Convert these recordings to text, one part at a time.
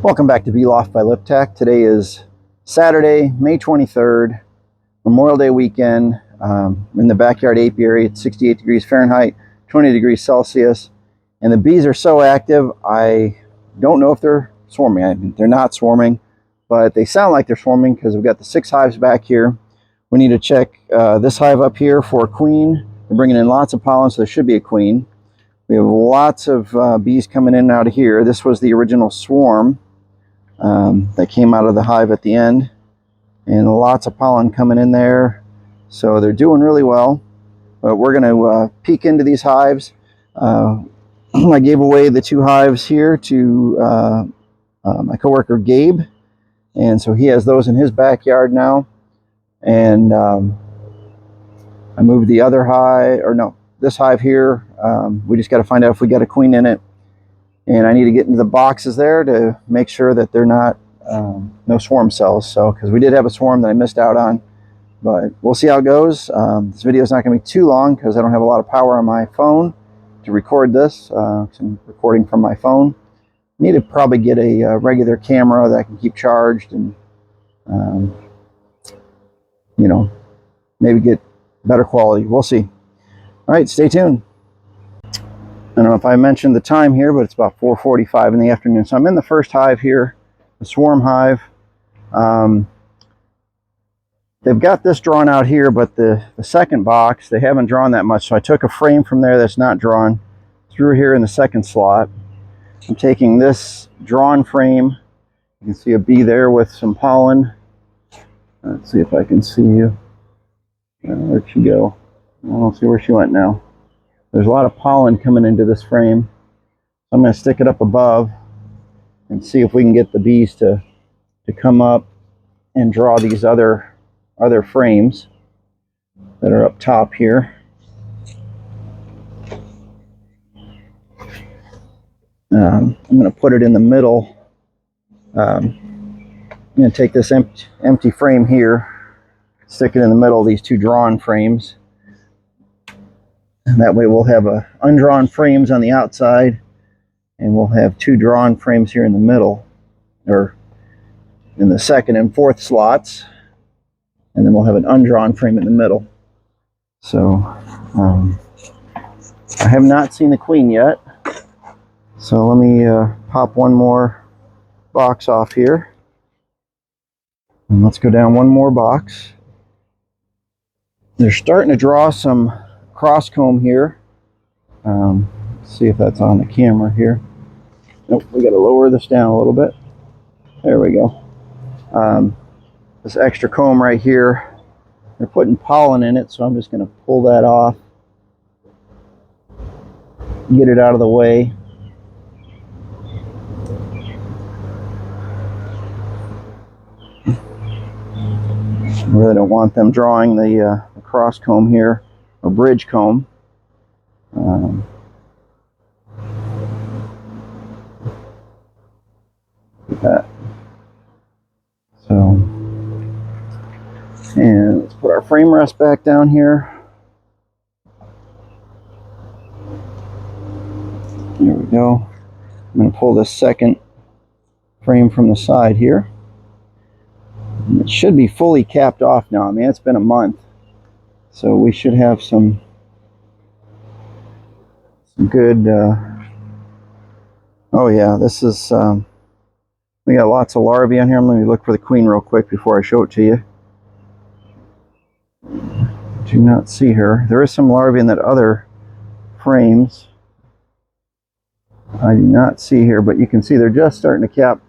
Welcome back to Bee Loft by LipTech. Today is Saturday, May 23rd, Memorial Day weekend. In the Backyard Apiary. It's 68 degrees Fahrenheit, 20 degrees Celsius, and the bees are so active, I don't know if they're swarming. I mean, they're not swarming, but they sound like they're swarming because we've got the 6 hives back here. We need to check this hive up here for a queen. They're bringing in lots of pollen, so there should be a queen. We have lots of bees coming in and out of here. This was the original swarm that came out of the hive at the end, and lots of pollen coming in there, so they're doing really well. But we're going to peek into these hives. I gave away the 2 hives here to my coworker Gabe, and so he has those in his backyard now. And I moved the other hive, or no, this hive here. We just got to find out if we got a queen in it. And I need to get into the boxes there to make sure that they're not no swarm cells. So, because we did have a swarm that I missed out on, but we'll see how it goes. This video is not going to be too long because I don't have a lot of power on my phone to record this. I'm recording from my phone. I need to probably get a regular camera that I can keep charged and, you know, maybe get better quality. We'll see. All right, stay tuned. I don't know if I mentioned the time here, but it's about 4:45 in the afternoon. So I'm in the first hive here, the swarm hive. They've got this drawn out here, but the second box, they haven't drawn that much. So I took a frame from there that's not drawn through here in the second slot. I'm taking this drawn frame. You can see a bee there with some pollen. Let's see if I can see you. Where'd she go? I don't see where she went now. There's a lot of pollen coming into this frame. I'm going to stick it up above and see if we can get the bees to come up and draw these other frames that are up top here. I'm going to put it in the middle. I'm going to take this empty frame here, stick it in the middle of these 2 drawn frames. And that way we'll have undrawn frames on the outside, and we'll have 2 drawn frames here in the middle, or in the second and fourth slots, and then we'll have an undrawn frame in the middle. So I have not seen the queen yet, so let me pop one more box off here, and let's go down one more box. They're starting to draw some cross comb here. Let's see if that's on the camera here. Nope, we got to lower this down a little bit. There we go. This extra comb right here, they're putting pollen in it, so I'm just going to pull that off, get it out of the way. I really don't want them drawing the cross comb here, or bridge comb. That. So, and let's put our frame rest back down here. There we go. I'm going to pull this second frame from the side here. And it should be fully capped off now. I mean, it's been a month, so we should have some good. Oh yeah, this is. We got lots of larvae on here. Let me look for the queen real quick before I show it to you. Do not see her. There is some larvae in that other frames. I do not see here, but you can see they're just starting to cap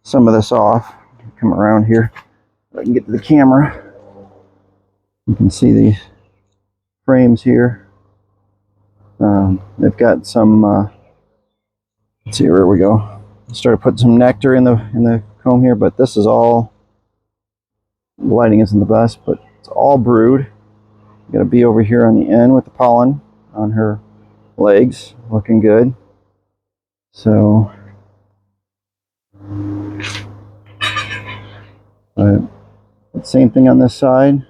some of this off. Come around here. If I can get to the camera. You can see these frames here. They've got some. Let's see, where we go. Started putting some nectar in the comb here, but this is all. The lighting isn't the best, but it's all brood. Got a bee over here on the end with the pollen on her legs, looking good. So, same thing on this side.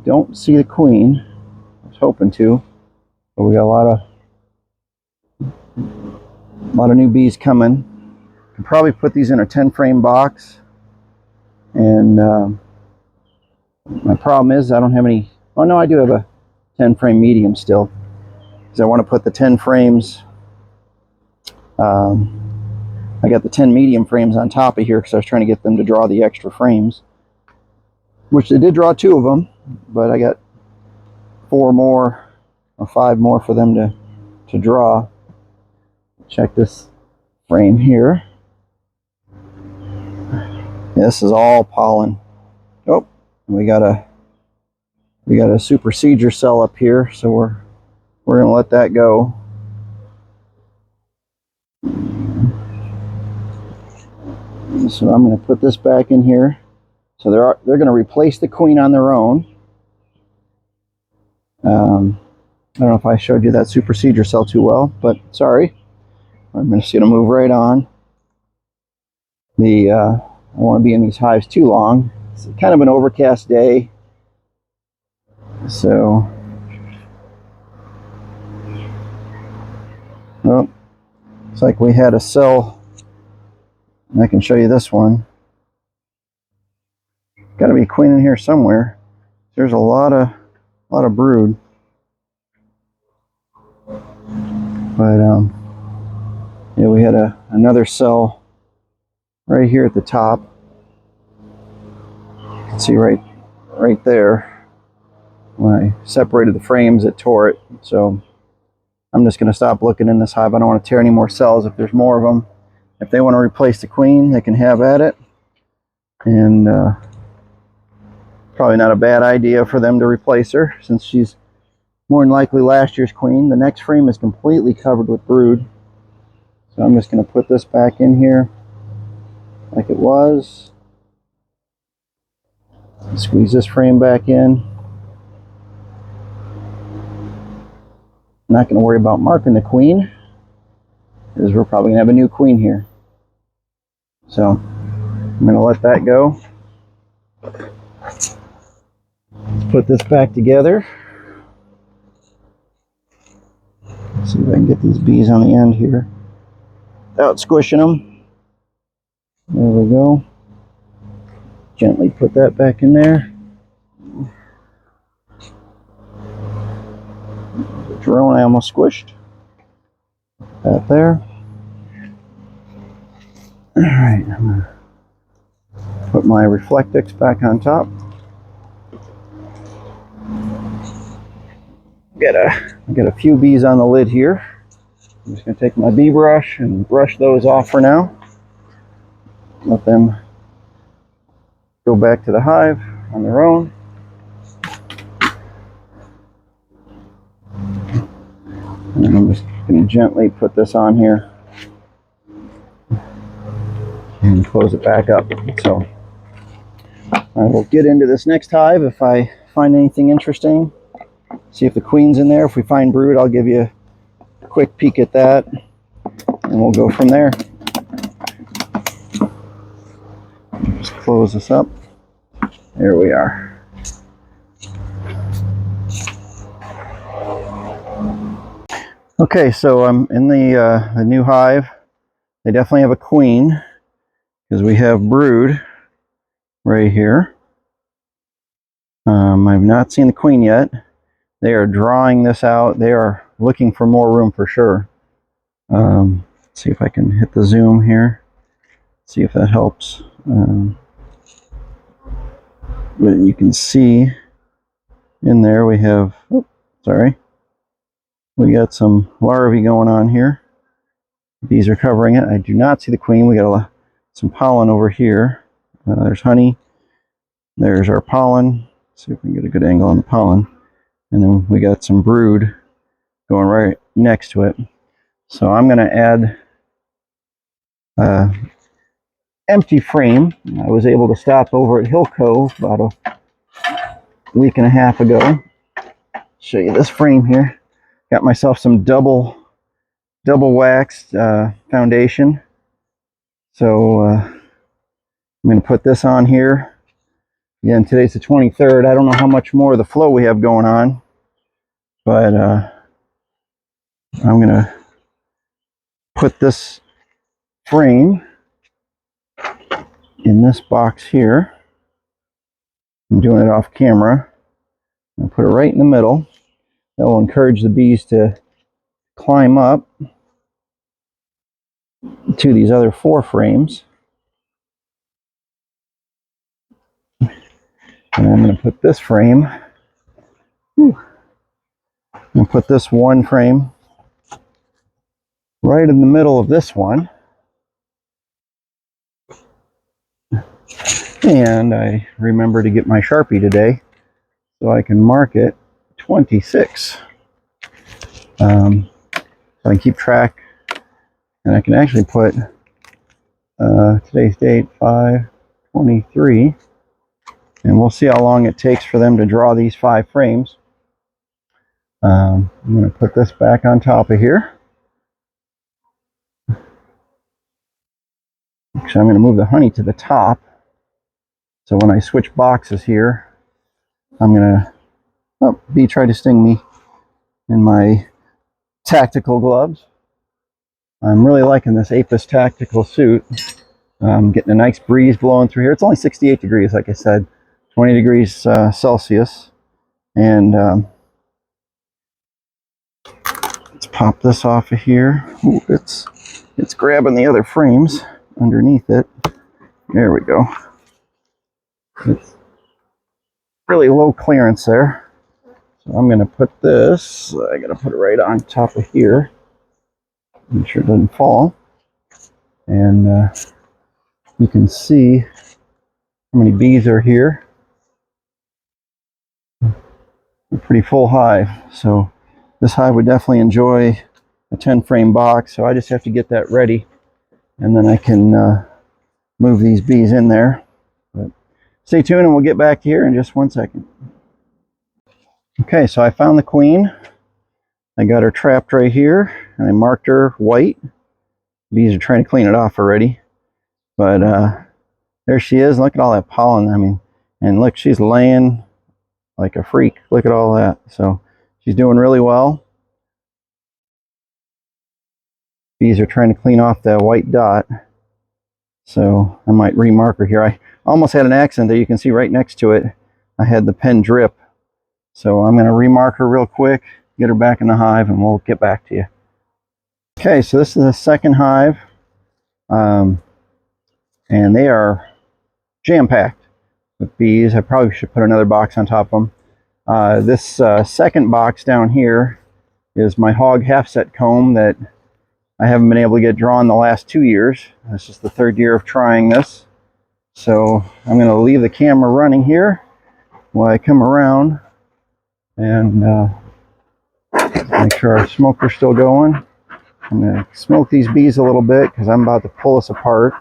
Don't see the queen. I was hoping to, but we got a lot of new bees coming could probably put these in a 10 frame box, and my problem is I don't have any. Oh no, I do have a 10 frame medium still, because I want to put the 10 frames. I got the 10 medium frames on top of here because I was trying to get them to draw the extra frames, which they did draw 2 of them, but I got 4 more or 5 more for them to draw. Check this frame here. This is all pollen. Oh, we got a supersedure cell up here, so we're gonna let that go. So I'm going to put this back in here. So they're going to replace the queen on their own. I don't know if I showed you that supersedure cell too well, but sorry. I'm just going to move right on. I don't want to be in these hives too long. It's kind of an overcast day, so oh, looks like we had a cell. I can show you this one. Got to be a queen in here somewhere. There's a lot of brood, but yeah, we had another cell right here at the top. You can see right there. When I separated the frames, it tore it. So I'm just going to stop looking in this hive. I don't want to tear any more cells. If there's more of them, if they want to replace the queen, they can have at it. And probably not a bad idea for them to replace her, since she's more than likely last year's queen. The next frame is completely covered with brood. So I'm just going to put this back in here like it was. Squeeze this frame back in. I'm not going to worry about marking the queen, because we're probably going to have a new queen here. So I'm going to let that go. Let's put this back together. Let's see if I can get these bees on the end here without squishing them. There we go. Gently put that back in there. The drone I almost squished. That there. Alright, I'm going to put my Reflectix back on top. Get a few bees on the lid here. I'm just going to take my bee brush and brush those off for now. Let them go back to the hive on their own. And then I'm just going to gently put this on here and close it back up. So I will get into this next hive if I find anything interesting. See if the queen's in there. If we find brood, I'll give you a quick peek at that, and we'll go from there. Just close this up. There we are. Okay, so I'm in the new hive. They definitely have a queen, because we have brood right here. I've not seen the queen yet. They are drawing this out. They are looking for more room for sure. Let's see if I can hit the zoom here. See if that helps. But you can see in there we have, we got some larvae going on here. Bees are covering it. I do not see the queen. We got some pollen over here. There's honey. There's our pollen. Let's see if we can get a good angle on the pollen. And then we got some brood going right next to it. So I'm going to add empty frame. I was able to stop over at Hill Cove about a week and a half ago. Show you this frame here. Got myself some double waxed foundation. So I'm going to put this on here. Again, today's the 23rd. I don't know how much more of the flow we have going on, but I'm going to put this frame in this box here. I'm doing it off camera. I'll put it right in the middle. That will encourage the bees to climb up to these other 4 frames. And I'm going to put this frame, I'm going to put this 1 frame right in the middle of this one. And I remember to get my Sharpie today so I can mark it 26. So I can keep track, and I can actually put today's date 5/23, and we'll see how long it takes for them to draw these 5 frames. I'm going to put this back on top of here. Actually, I'm going to move the honey to the top. So when I switch boxes here, I'm going to, oh, bee tried to sting me in my tactical gloves. I'm really liking this Apis tactical suit. I'm getting a nice breeze blowing through here. It's only 68 degrees, like I said, 20 degrees Celsius. And let's pop this off of here. Ooh, it's grabbing the other frames underneath it. There we go. It's really low clearance there. So I'm going to put this, I got to put it right on top of here. Make sure it doesn't fall. And you can see how many bees are here. A pretty full hive. So this hive would definitely enjoy a 10 frame box. So I just have to get that ready, and then I can move these bees in there. But stay tuned and we'll get back here in just 1 second. Okay, so I found the queen. I got her trapped right here, and I marked her white. Bees are trying to clean it off already. But there she is. Look at all that pollen. I mean, and look, she's laying like a freak. Look at all that. So she's doing really well. Bees are trying to clean off that white dot. So I might remark her here. I almost had an accident there. You can see right next to it, I had the pen drip. So I'm going to remark her real quick, get her back in the hive, and we'll get back to you. Okay, so this is the second hive. And they are jam-packed with bees. I probably should put another box on top of them. This second box down here is my hog half-set comb that I haven't been able to get drawn the last 2 years. This is the 3rd year of trying this. So I'm going to leave the camera running here while I come around and make sure our smoker's still going. I'm going to smoke these bees a little bit because I'm about to pull this apart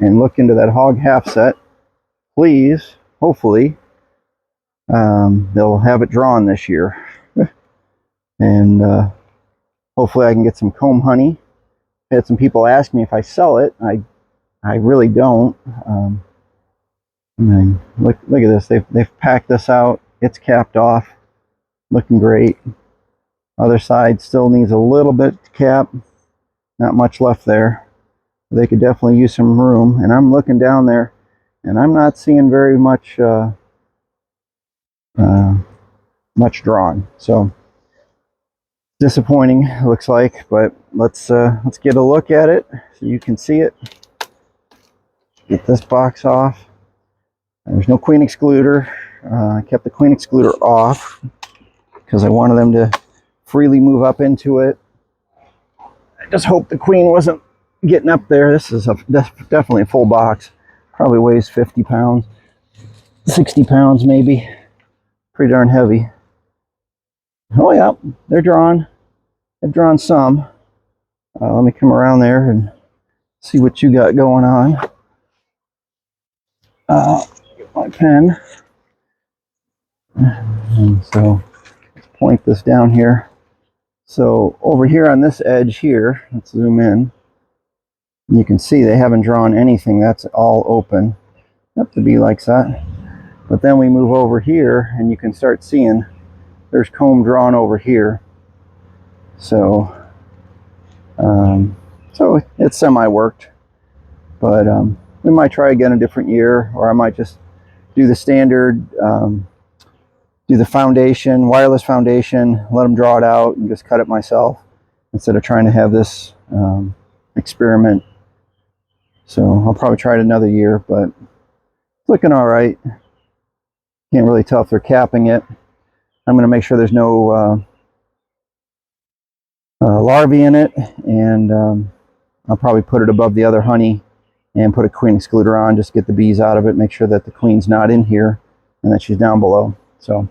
and look into that hog half set. Please, hopefully, they'll have it drawn this year. And hopefully I can get some comb honey. I had some people ask me if I sell it. I really don't. And then look at this. They've packed this out. It's capped off, looking great. Other side still needs a little bit to cap. Not much left there. They could definitely use some room. And I'm looking down there, and I'm not seeing very much much drawn. So disappointing, it looks like. But let's get a look at it so you can see it. Get this box off. There's no queen excluder. I kept the queen excluder off because I wanted them to freely move up into it. I just hope the queen wasn't getting up there. This is definitely a full box. Probably weighs 50 pounds, 60 pounds maybe. Pretty darn heavy. Oh yeah, they're drawn. They've drawn some. Let me come around there and see what you got going on. Get my pen. And so let's point this down here. So over here on this edge here, let's zoom in. You can see they haven't drawn anything. That's all open. Yep, the bee likes that. But then we move over here and you can start seeing there's comb drawn over here. So so it's semi-worked. But we might try again a different year, or I might just do the standard, do the foundation, wireless foundation, let them draw it out and just cut it myself instead of trying to have this experiment. So I'll probably try it another year, but it's looking all right. Can't really tell if they're capping it. I'm going to make sure there's no larvae in it, and I'll probably put it above the other honey and put a queen excluder on, just get the bees out of it, make sure that the queen's not in here and that she's down below. So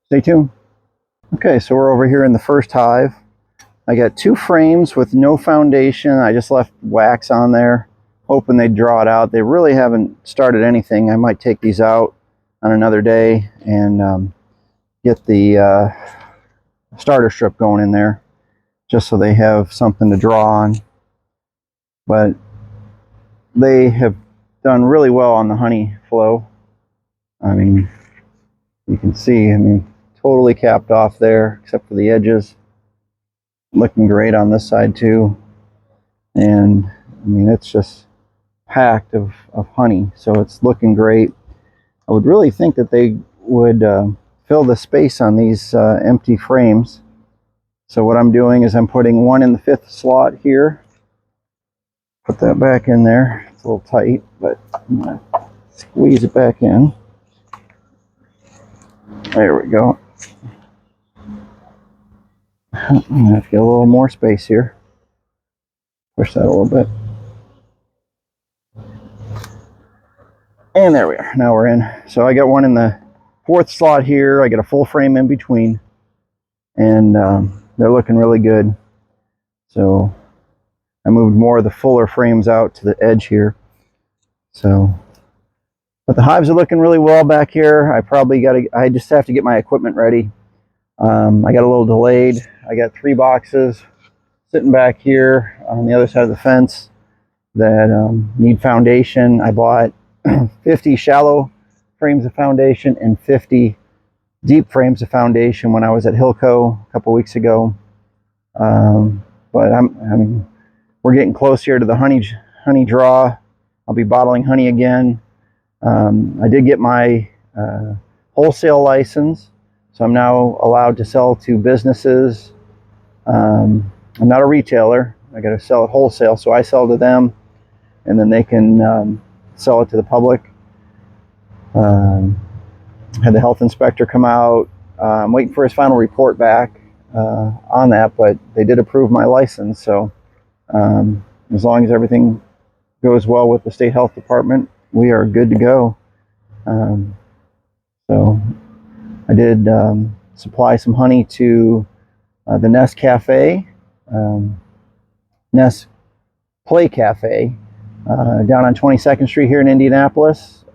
stay tuned. Okay, so we're over here in the first hive. I got 2 frames with no foundation. I just left wax on there, hoping they'd draw it out. They really haven't started anything. I might take these out on another day and get the starter strip going in there, just so they have something to draw on. But they have done really well on the honey flow. I mean, you can see, I mean, totally capped off there, except for the edges. Looking great on this side too. And I mean, it's just packed of honey, so it's looking great. I would really think that they would fill the space on these empty frames. So what I'm doing is I'm putting one in the 5th slot here. Put that back in there. It's a little tight, but I'm going to squeeze it back in. There we go. I'm going to have to get a little more space here. Push that a little bit. And there we are. Now we're in. So I got one in the 4th slot here. I got a full frame in between. And they're looking really good. So I moved more of the fuller frames out to the edge here. So, but the hives are looking really well back here. I just have to get my equipment ready. I got a little delayed. I got 3 boxes sitting back here on the other side of the fence that need foundation. I bought 50 shallow frames of foundation and 50 deep frames of foundation when I was at Hilco a couple weeks ago. But I mean, we're getting close here to the honey draw. I'll be bottling honey again. I did get my wholesale license, so I'm now allowed to sell to businesses. I'm not a retailer. I got to sell it wholesale, so I sell to them, and then they can sell it to the public. Had the health inspector come out. I'm waiting for his final report back on that, but they did approve my license, so as long as everything goes well with the state health department, we are good to go. So I did supply some honey to the Nest Cafe, Nest Play Cafe, down on 22nd Street here in Indianapolis.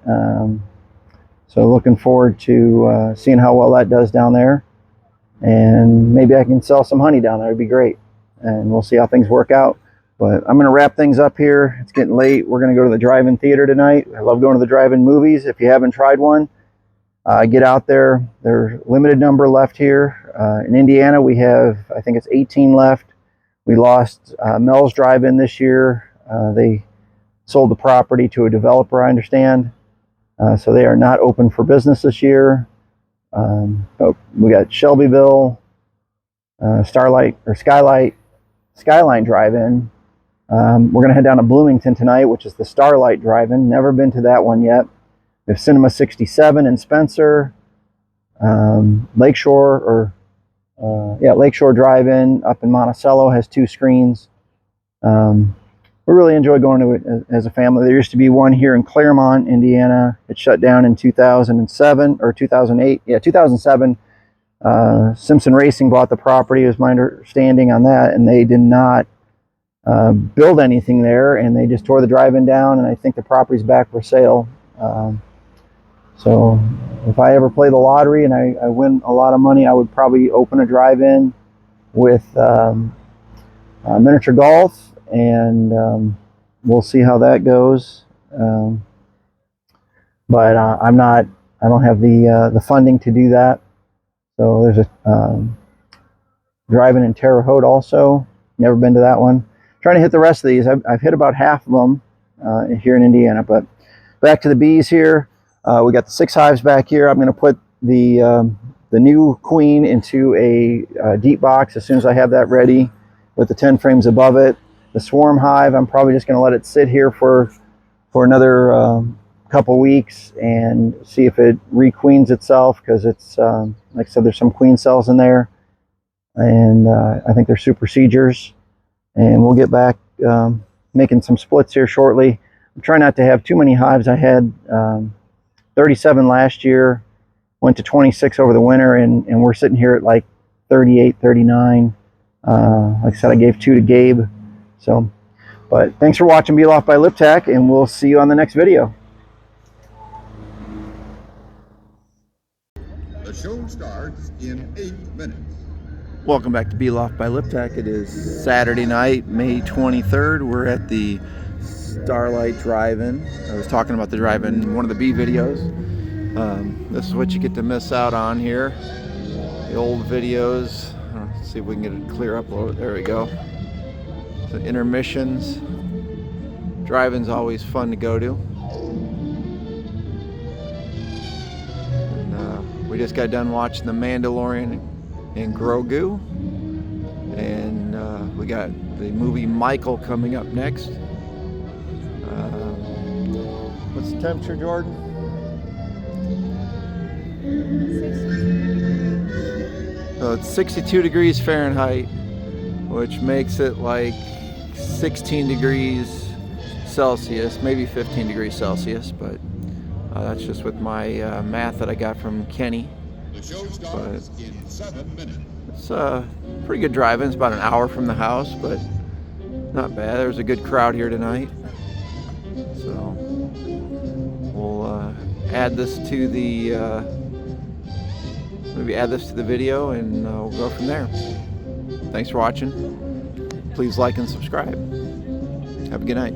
So looking forward to seeing how well that does down there. And maybe I can sell some honey down there. It'd be great. And we'll see how things work out. But I'm going to wrap things up here. It's getting late. We're going to go to the drive-in theater tonight. I love going to the drive-in movies. If you haven't tried one, get out there. There's a limited number left here. In Indiana, we have, I think it's 18 left. We lost Mel's Drive-In this year. They sold the property to a developer, I understand. So they are not open for business this year. But we got Shelbyville, Skyline Drive-In. We're going to head down to Bloomington tonight, which is the Starlight Drive-In. Never been to that one yet. We have Cinema 67 in Spencer, Lakeshore Drive-In up in Monticello has 2 screens. We really enjoy going to it as a family. There used to be one here in Claremont, Indiana. It shut down in 2007 or 2008. Yeah, 2007. Simpson Racing bought the property, is my understanding on that, and they did not build anything there, and they just tore the drive-in down, and I think the property's back for sale. So if I ever play the lottery and I win a lot of money, I would probably open a drive-in with miniature golf, and we'll see how that goes. But I don't have the funding to do that. So there's a drive-in in Terre Haute also. Never been to that one. Trying to hit the rest of these. I've hit about half of them. here in Indiana. But back to the bees here. We got the 6 hives back here. I'm going to put the new queen into a deep box as soon as I have that ready with the 10 frames above it. The swarm hive, I'm probably just going to let it sit here for another couple weeks and see if it requeens itself, because it's like I said, there's some queen cells in there, and I think they're supersedures. And we'll get back making some splits here shortly. I'm trying not to have too many hives. I had 37 last year, went to 26 over the winter, and we're sitting here at like 38, 39. Like I said, I gave 2 to Gabe. So, but thanks for watching Bee Loft by LipTac, and we'll see you on the next video. The show starts in 8 minutes. Welcome back to Bee Loft by LipTac. It is Saturday night, May 23rd. We're at the Starlight Drive-In. I was talking about the drive-in in one of the bee videos. This is what you get to miss out on here. The old videos. Let's see if we can get a clear upload. There we go. So intermissions. Drive-in's always fun to go to. And, we just got done watching The Mandalorian and Grogu, and we got the movie Michael coming up next. What's the temperature, Jordan? So it's 62 degrees Fahrenheit, which makes it like 16 degrees Celsius, maybe 15 degrees Celsius, but that's just with my math that I got from Kenny. The show starts in 7 minutes. It's a pretty good drive-in. It's about an hour from the house, but not bad. There's a good crowd here tonight. So we'll add this to the maybe add this to the video, and we'll go from there. Thanks for watching. Please like and subscribe. Have a good night.